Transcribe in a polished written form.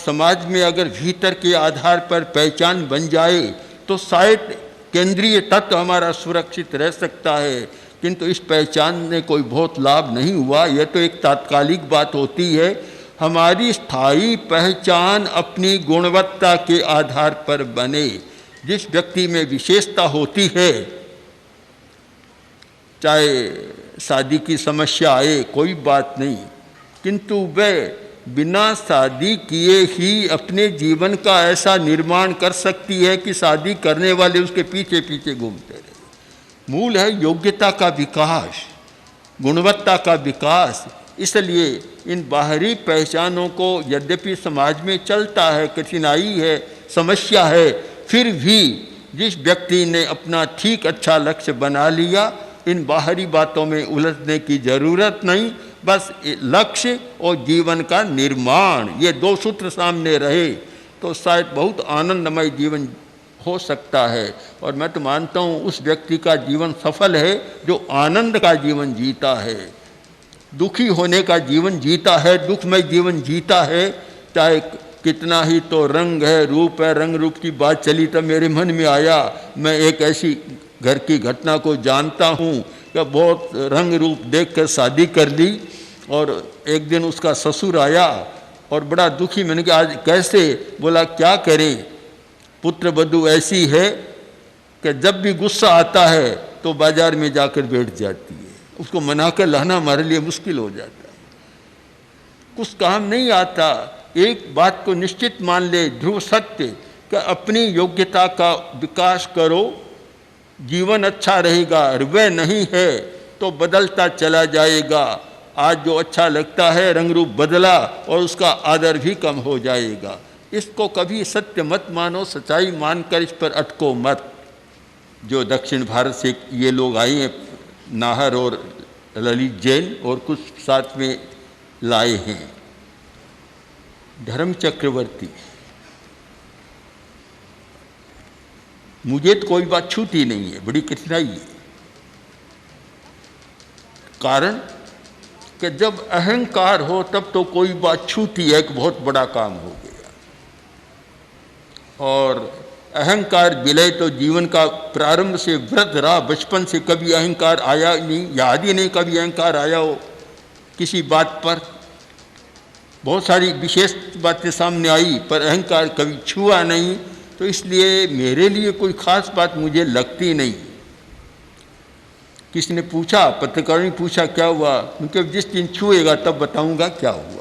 समाज में अगर भीतर के आधार पर पहचान बन जाए तो शायद केंद्रीय तत्व हमारा सुरक्षित रह सकता है, किंतु इस पहचान में कोई बहुत लाभ नहीं हुआ। यह तो एक तात्कालिक बात होती है। हमारी स्थायी पहचान अपनी गुणवत्ता के आधार पर बने। जिस व्यक्ति में विशेषता होती है, चाहे शादी की समस्या आए कोई बात नहीं, किंतु वह बिना शादी किए ही अपने जीवन का ऐसा निर्माण कर सकती है कि शादी करने वाले उसके पीछे पीछे घूमते रहे। मूल है योग्यता का विकास, गुणवत्ता का विकास। इसलिए इन बाहरी पहचानों को यद्यपि समाज में चलता है, कठिनाई है, समस्या है, फिर भी जिस व्यक्ति ने अपना ठीक अच्छा लक्ष्य बना लिया, इन बाहरी बातों में उलझने की ज़रूरत नहीं। बस लक्ष्य और जीवन का निर्माण, ये दो सूत्र सामने रहे तो शायद बहुत आनंदमय जीवन हो सकता है। और मैं तो मानता हूँ उस व्यक्ति का जीवन सफल है जो आनंद का जीवन जीता है, दुखी होने का जीवन जीता है, दुखमय जीवन जीता है। चाहे कितना ही तो रंग है, रूप है, रंग रूप की बात चली तब मेरे मन में आया, मैं एक ऐसी घर की घटना को जानता हूँ कि बहुत रंग रूप देखकर शादी कर ली और एक दिन उसका ससुर आया और बड़ा दुखी। मैंने कहा आज कैसे? बोला क्या करें, पुत्र वधू ऐसी है कि जब भी गुस्सा आता है तो बाजार में जाकर बैठ जाती है, उसको मना कर लाना हमारे लिए मुश्किल हो जाता है, कुछ काम नहीं आता। एक बात को निश्चित मान ले, ध्रुव सत्य, कि अपनी योग्यता का विकास करो, जीवन अच्छा रहेगा। वह नहीं है तो बदलता चला जाएगा। आज जो अच्छा लगता है रंग रूप बदला और उसका आदर भी कम हो जाएगा। इसको कभी सत्य मत मानो, सच्चाई मानकर इस पर अटको मत। जो दक्षिण भारत से ये लोग आए हैं, नाहर और ललित जैन और कुछ साथ में लाए हैं, धर्म चक्रवर्ती, मुझे तो कोई बात छूती नहीं है, बड़ी कठिनाई है। कारण कि जब अहंकार हो तब तो कोई बात छूती है कि बहुत बड़ा काम हो गया, और अहंकार विलय तो जीवन का प्रारंभ से व्रत रहा। बचपन से कभी अहंकार आया नहीं, याद ही नहीं कभी अहंकार आया हो किसी बात पर। बहुत सारी विशेष बातें सामने आई पर अहंकार कभी छुआ नहीं, तो इसलिए मेरे लिए कोई खास बात मुझे लगती नहीं। किसी ने पूछा, पत्रकार ने पूछा क्या हुआ, क्योंकि जिस दिन छुएगा तब बताऊंगा क्या हुआ।